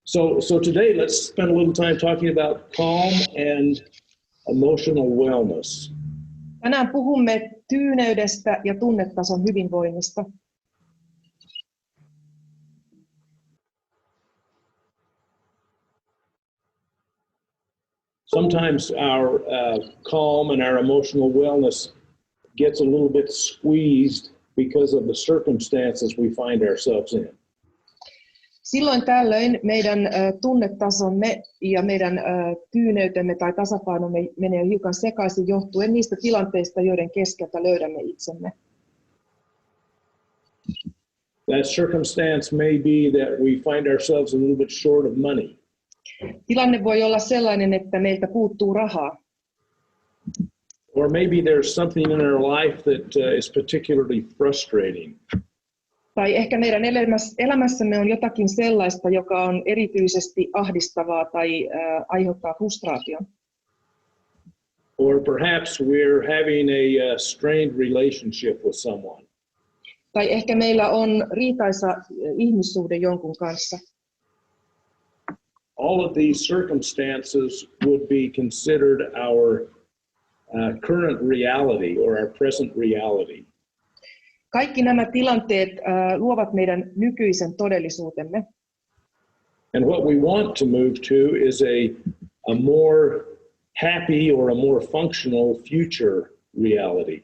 So today let's spend a little time talking about calm and emotional wellness. Tänään puhumme tyyneydestä ja tunnetason hyvinvoinnista. Sometimes our calm and our emotional wellness gets a little bit squeezed because of the circumstances we find ourselves in. Silloin tällöin meidän tunnetasomme ja meidän tyyneytemme tai tasapainomme menee hiukan sekaisin johtuen niistä tilanteista, joiden keskeltä löydämme itsemme. That circumstance may be that we find ourselves a little bit short of money. Tilanne voi olla sellainen, että meiltä puuttuu rahaa. Or maybe there's something in our life that is particularly frustrating. Tai ehkä meidän elämässämme on jotakin sellaista, joka on erityisesti ahdistavaa tai aiheuttaa frustraation. Or perhaps we're having a strained relationship with someone. Tai ehkä meillä on riitaisa ihmissuhde jonkun kanssa. All of these circumstances would be considered our current reality or our present reality. Kaikki nämä tilanteet luovat meidän nykyisen todellisuutemme. And what we want to move to is a more happy or a more functional future reality.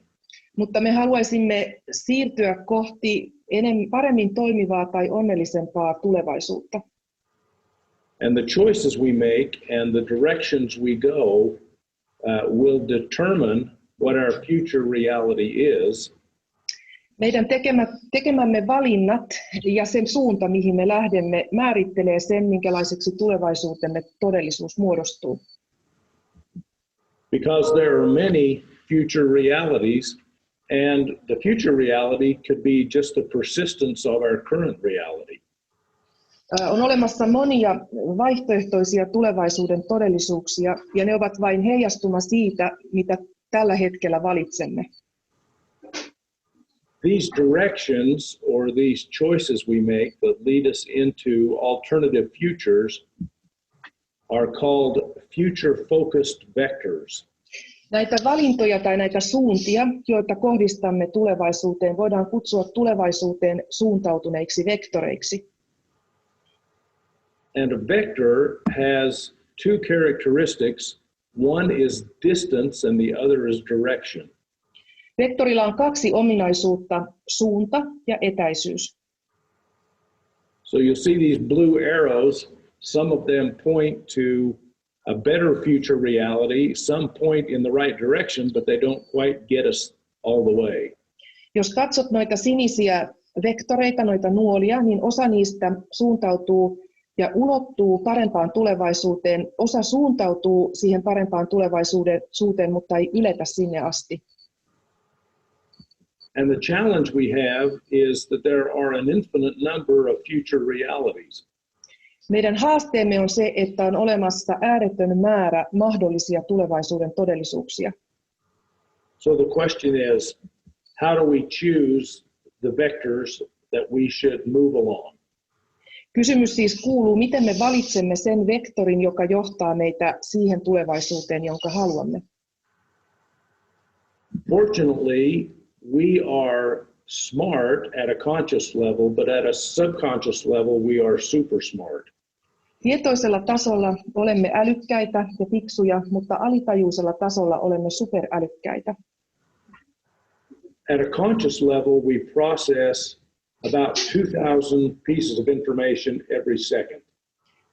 Mutta me haluaisimme siirtyä kohti paremmin toimivaa tai onnellisempaa tulevaisuutta. And the choices we make and the directions we go will determine what our future reality is. Meidän tekemämme valinnat ja sen suunta, mihin me lähdemme, määrittelee sen, minkälaiseksi tulevaisuutemme todellisuus muodostuu. Because there are many future realities, and the future reality could be just the persistence of our current reality. On olemassa monia vaihtoehtoisia tulevaisuuden todellisuuksia, ja ne ovat vain heijastuma siitä, mitä tällä hetkellä valitsemme. These directions or these choices we make that lead us into alternative futures are called future-focused vectors. Näitä valintoja tai näitä suuntia, joita kohdistamme tulevaisuuteen, voidaan kutsua tulevaisuuteen suuntautuneiksi vektoreiksi. And a vector has two characteristics. One is distance and the other is direction. Vektorilla on kaksi ominaisuutta, suunta ja etäisyys. So you'll see these blue arrows, some of them point to a better future reality, some point in the right direction, but they don't quite get us all the way. Jos katsot noita sinisiä vektoreita, noita nuolia, niin osa niistä suuntautuu ja ulottuu parempaan tulevaisuuteen, osa suuntautuu siihen parempaan tulevaisuuteen, mutta ei yletä sinne asti. And the challenge we have is that there are an infinite number of future realities. Meidän haasteemme on se, että on olemassa ääretön määrä mahdollisia tulevaisuuden todellisuuksia. So the question is, how do we choose the vectors that we should move along? Kysymys siis kuuluu, miten me valitsemme sen vektorin, joka johtaa meitä siihen tulevaisuuteen, jonka haluamme. Fortunately, we are smart at a conscious level, but at a subconscious level we are super smart. Tietoisella tasolla olemme älykkäitä ja fiksuja, mutta alitajuisella tasolla olemme superälykkäitä. At a conscious level we process about 2,000 pieces of information every second.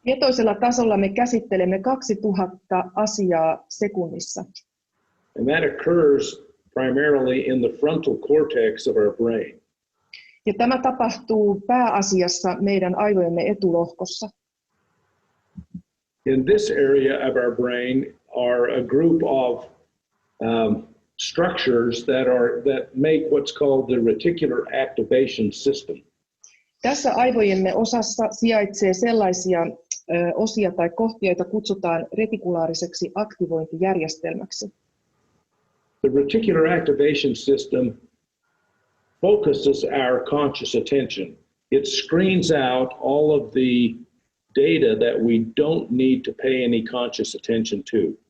Tietoisella tasolla me käsittelemme 2000 asiaa sekunnissa. And that occurs primarily in the frontal cortex of our brain. Ja tämä tapahtuu pääasiassa meidän aivojemme etulohkossa. In this area of our brain are a group of structures that make what's called the reticular activation system. Tässä aivojemme osassa sijaitsee sellaisia osia tai kohtia, joita kutsutaan retikulaariseksi aktivointijärjestelmäksi. The reticular activation system focuses our conscious attention. It screens out all of the data that we don't need to pay any conscious attention to.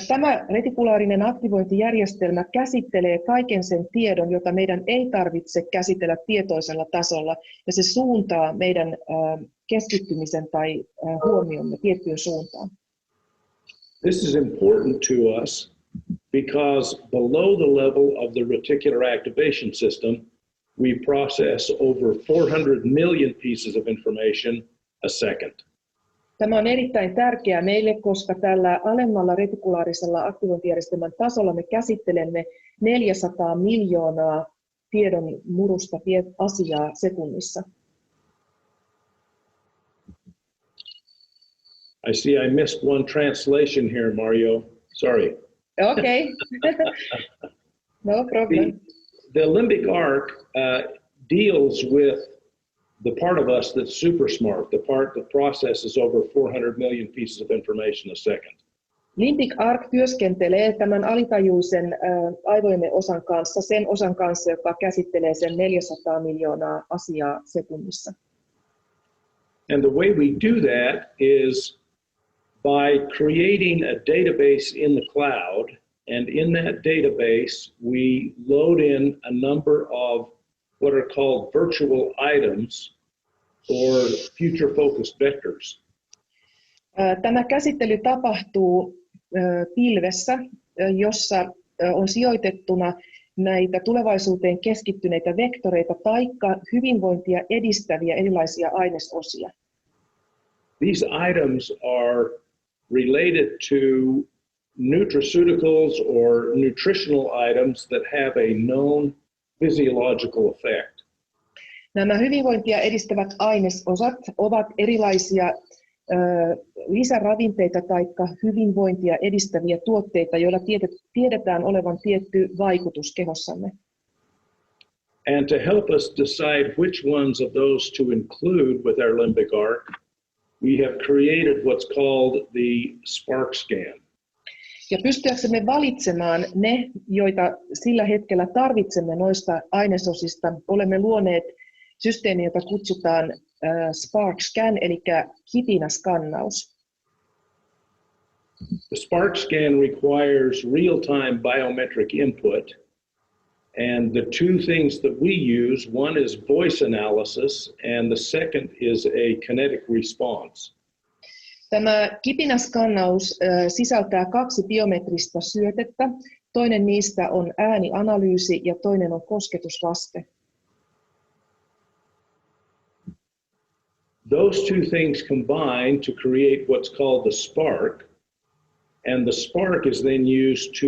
Tämä retikulaarinen aktivointijärjestelmä käsittelee kaiken sen tiedon, jota meidän ei tarvitse käsitellä tietoisella tasolla, ja se suuntaa meidän keskittymisen tai huomiomme tiettyyn suuntaan. This is important to us because below the level of the reticular activation system, we process over 400 million pieces of information a second. Tämä on erittäin tärkeää meille, koska tällä alemmalla retikulaarisella aktivointijärjestelmän tasolla me käsittelemme 400 miljoonaa tiedon murusta asiaa sekunnissa. I see I missed one translation here, Marjo. Sorry. Okay. No problem. The Limbic Arc deals with the part of us that's super smart, the part that processes over 400 million pieces of information a second. Limbic Arc työskentelee tämän alitajuisen aivojemme osan kanssa, sen osan kanssa, joka käsittelee sen 400 miljoonaa asiaa sekunnissa. And the way we do that is by creating a database in the cloud, and in that database we load in a number of what are called virtual items or future-focused vectors. Tämä käsittely tapahtuu pilvessä, jossa on sijoitettuna näitä tulevaisuuteen keskittyneitä vektoreita taikka hyvinvointia edistäviä erilaisia ainesosia. These items are related to nutraceuticals or nutritional items that have a known physiological effect. Nämä hyvinvointia edistävät ainesosat ovat erilaisia lisäravinteita tai hyvinvointia edistäviä tuotteita, joilla tiedetään olevan tietty vaikutus kehossamme. And to help us decide which ones of those to include with our Limbic Arc, we have created what's called the Spark Scan. Ja pystyäksemme valitsemaan ne, joita sillä hetkellä tarvitsemme noista ainesosista, olemme luoneet systeemiä, jota kutsutaan Spark Scan, eli kipinäskannaus. The Spark Scan requires real-time biometric input, and the two things that we use, one is voice analysis, and the second is a kinetic response. Tämä kipinäskannaus sisältää 2 biometristä syötettä. Toinen niistä on äänianalyysi ja toinen on kosketusvaste. Those two things combine to create what's called the spark, and the spark is then used to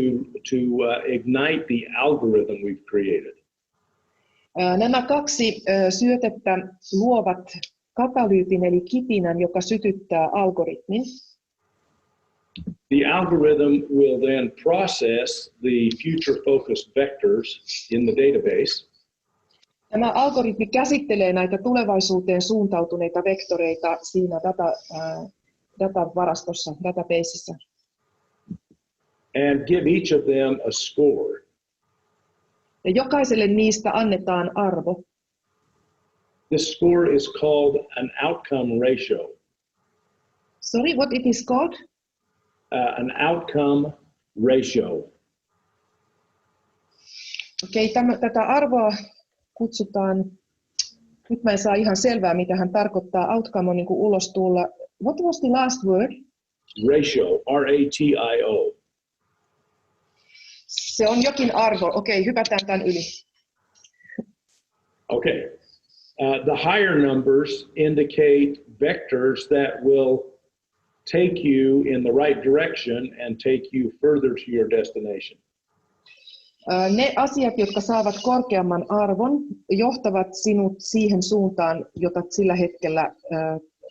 ignite the algorithm we've created. Nämä 2 syötettä luovat katalyytin eli kipinän, joka sytyttää algoritmin. The algorithm will then process the future-focused vectors in the database. Tämä algoritmi käsittelee näitä tulevaisuuteen suuntautuneita vektoreita siinä datavarastossa, databaseissa. And give each of them a score. Ja jokaiselle niistä annetaan arvo. This score is called an outcome ratio. Sorry, what it is called? An outcome ratio. Okei, tätä arvoa kutsutaan, nyt mä en saa ihan selvää mitä hän tarkoittaa, outcome on niin kuin ulostulla. What was the last word? Ratio, R-A-T-I-O. Se on jokin arvo, okei, hypätään tämän yli. Okay. The higher numbers indicate vectors that will take you in the right direction and take you further to your destination. Ne asiat, jotka saavat korkeamman arvon, johtavat sinut siihen suuntaan, jota sillä hetkellä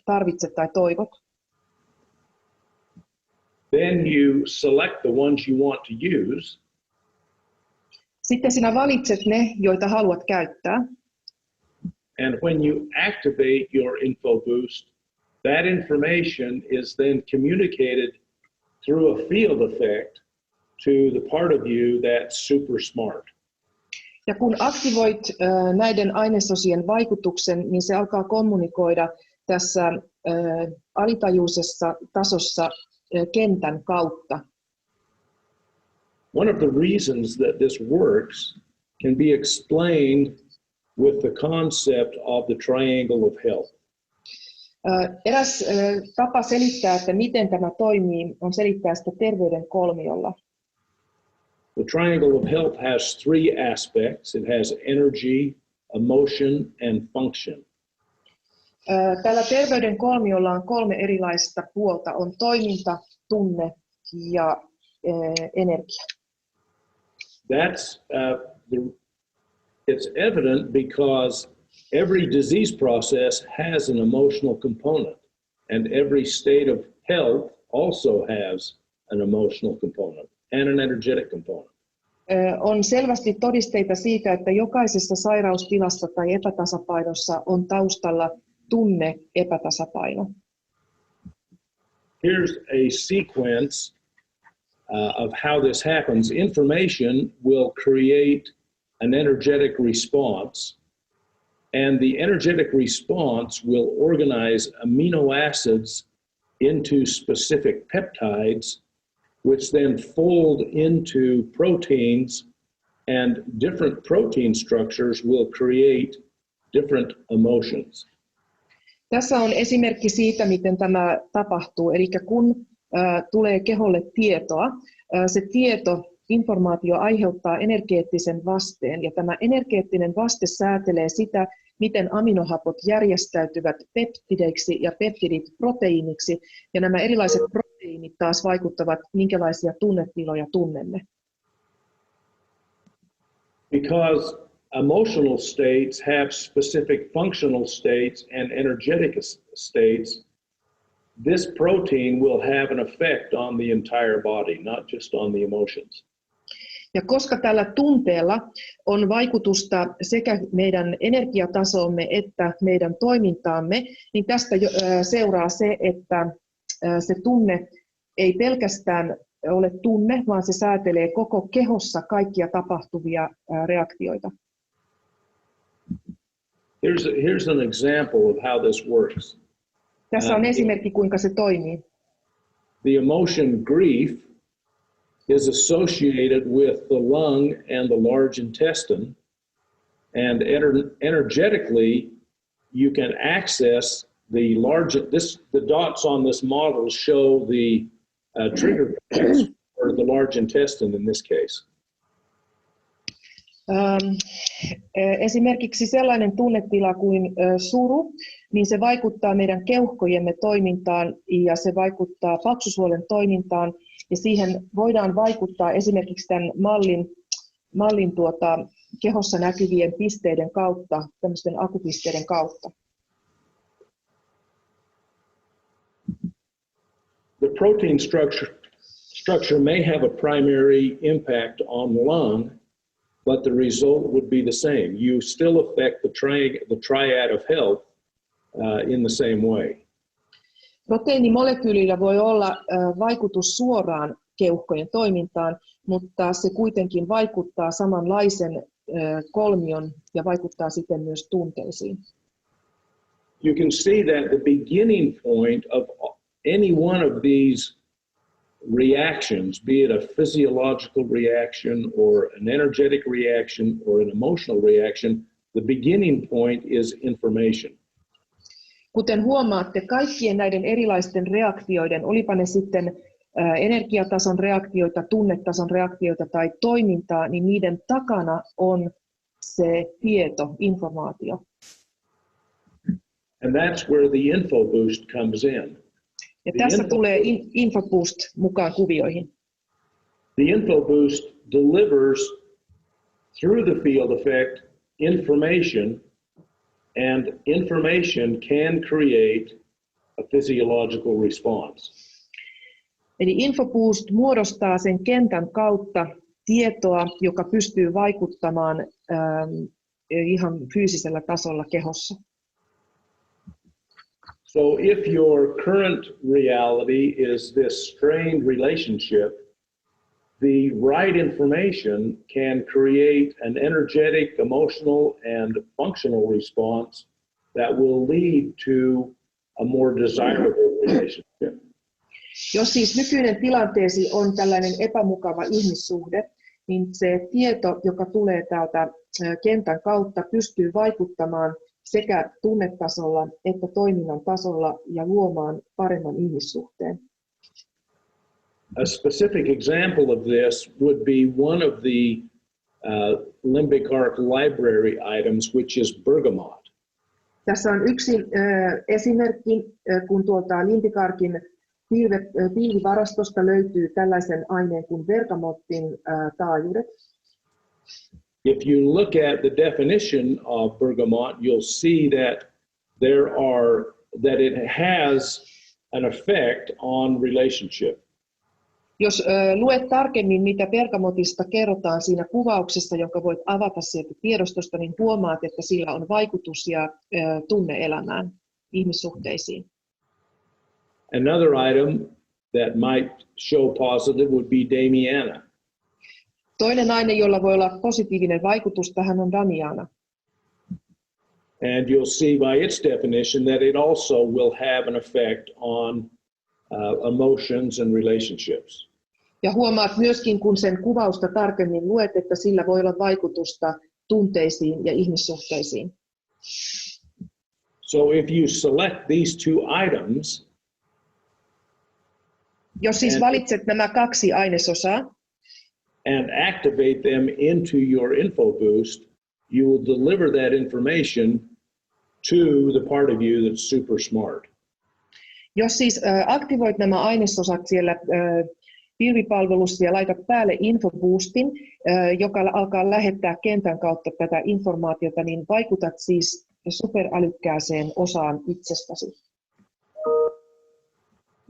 tarvitset tai toivot. Then you select the ones you want to use. Sitten sinä valitset ne, joita haluat käyttää. And when you activate your info boost, that information is then communicated through a field effect to the part of you that's super smart. Ja kun aktivoit näiden ainesosien vaikutuksen, niin se alkaa kommunikoida tässä alitajuisessa tasossa kentän kautta. One of the reasons that this works can be explained with the concept of the triangle of health. Eräs tapa selittää, että miten tämä toimii, on selittää sitä terveyden kolmiolla. The triangle of health has three aspects. It has energy, emotion, and function. Tällä terveyden kolmiolla on kolme erilaista puolta. On toiminta, tunne ja energia. It's evident because every disease process has an emotional component, and every state of health also has an emotional component and an energetic component. On selvästi todisteita siitä, että jokaisessa sairaustilassa tai epätasapainossa on taustalla tunne epätasapaino. Here's a sequence of how this happens. Information will create an energetic response, and the energetic response will organize amino acids into specific peptides, which then fold into proteins, and different protein structures will create different emotions. Tässä on esimerkki siitä, miten tämä tapahtuu. Eli kun tulee keholle tietoa, se informaatio aiheuttaa energeettisen vasteen, ja tämä energeettinen vaste säätelee sitä, miten aminohapot järjestäytyvät peptideiksi ja peptidit proteiiniksi, ja nämä erilaiset proteiinit taas vaikuttavat, minkälaisia tunnetiloja tunnemme. Because emotional states have specific functional states and energetic states, this protein will have an effect on the entire body, not just on the emotions. Ja koska tällä tunteella on vaikutusta sekä meidän energiatasoomme että meidän toimintaamme, niin tästä seuraa se, että se tunne ei pelkästään ole tunne, vaan se säätelee koko kehossa kaikkia tapahtuvia reaktioita. Here's an example of how this works. Tässä on esimerkki, kuinka se toimii. The emotion grief is associated with the lung and the large intestine, and energetically you can access the dots on this model show the trigger points for the large intestine in this case. Esimerkiksi sellainen tunnetila kuin suru, niin se vaikuttaa meidän keuhkojemme toimintaan ja se vaikuttaa paksusuolen toimintaan, ja siihen voidaan vaikuttaa esimerkiksi tämän mallin kehossa näkyvien pisteiden kautta, tämmöisten akupisteiden kautta. The protein structure may have a primary impact on the lung, but the result would be the same. You still affect the triad of health in the same way. Proteiinimolekyylillä voi olla vaikutus suoraan keuhkojen toimintaan, mutta se kuitenkin vaikuttaa samanlaisen kolmion ja vaikuttaa siten myös tunteisiin. You can see that the beginning point of any one of these reactions, be it a physiological reaction or an energetic reaction or an emotional reaction, the beginning point is information. Kuten huomaatte, kaikkien näiden erilaisten reaktioiden, olipa ne sitten energiatason reaktioita, tunnetason reaktioita tai toimintaa, niin niiden takana on se tieto, informaatio. And that's where the info boost comes in. Ja tässä tulee infoboost mukaan kuvioihin. The info boost delivers through the field effect information, and information can create a physiological response. Eli infoboost muodostaa sen kentän kautta tietoa, joka pystyy vaikuttamaan ihan fyysisellä tasolla kehossa. So if your current reality is this strained relationship, the right information can create an energetic, emotional, and functional response that will lead to a more desirable relationship. Jos siis nykyinen tilanteesi on tällainen epämukava ihmissuhde, niin se tieto, joka tulee täältä kentän kautta, pystyy vaikuttamaan sekä tunnetasolla että toiminnan tasolla ja luomaan paremman ihmissuhteen. A specific example of this would be one of the Limbic Arc library items, which is bergamot. Tässä on yksi esimerkki, kun tuolta Limbic Arcin pilvivarastosta löytyy tällaisen aineen kuin bergamottin taajuudet. If you look at the definition of bergamot, you'll see that it has an effect on relationship. Jos luet tarkemmin, mitä bergamotista kerrotaan siinä kuvauksessa, jonka voit avata sieltä tiedostosta, niin huomaat, että sillä on vaikutus ja tunne-elämään, ihmissuhteisiin. Another item that might show positive would be Damiana. Toinen aine, jolla voi olla positiivinen vaikutus tähän, on Damiana. And you'll see by its definition that it also will have an effect on emotions and relationships. Ja huomaat myöskin, kun sen kuvausta tarkemmin luet, että sillä voi olla vaikutusta tunteisiin ja ihmissuhteisiin. So if you select these two items, jos siis valitset nämä kaksi ainesosaa and activate them into your info boost, you will deliver that information to the part of you that's super smart. Jos siis aktivoit nämä ainesosat siellä pilvipalvelussa ja laitat päälle infoboostin, joka alkaa lähettää kentän kautta tätä informaatiota, niin vaikutat siis superälykkääseen osaan itsestäsi.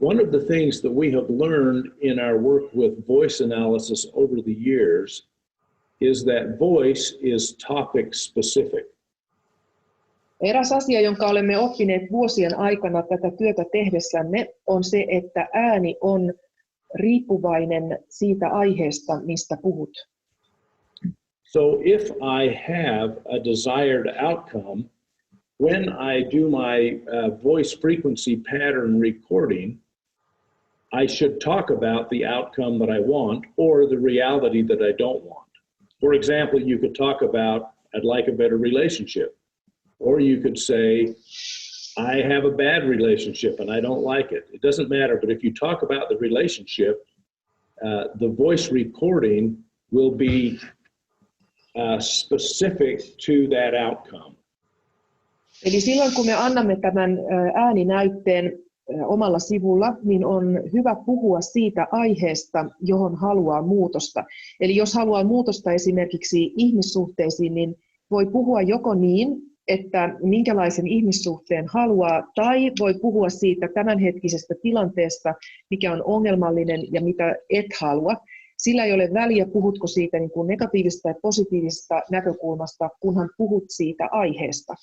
One of the things that we have learned in our work with voice analysis over the years is that voice is topic specific. Eräs asia, jonka olemme oppineet vuosien aikana tätä työtä tehdessämme, on se, että ääni on riippuvainen siitä aiheesta, mistä puhut. So if I have a desired outcome, when I do my voice frequency pattern recording, I should talk about the outcome that I want or the reality that I don't want. For example, you could talk about, I'd like a better relationship. Or you could say, I have a bad relationship and I don't like it. It doesn't matter, but if you talk about the relationship, the voice recording will be specific to that outcome. Eli silloin kun me annamme tämän ääninäytteen omalla sivulla, niin on hyvä puhua siitä aiheesta, johon haluaa muutosta. Eli jos haluaa muutosta esimerkiksi ihmissuhteisiin, niin voi puhua joko niin, että minkälaisen ihmissuhteen haluaa, tai voi puhua siitä tämänhetkisestä tilanteesta, mikä on ongelmallinen ja mitä et halua. Sillä ei ole väliä, puhutko siitä niin kuin negatiivisesta tai positiivisesta näkökulmasta, kunhan puhut siitä aiheesta,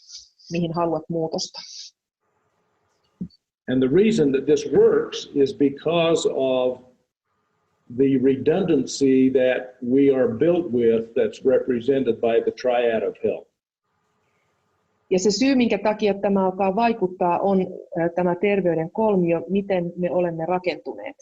mihin haluat muutosta. And the reason that this works is because of the redundancy that we are built with that's represented by the triad of health. Ja se syy, minkä takia tämä alkaa vaikuttaa, on tämä terveyden kolmio, miten me olemme rakentuneet.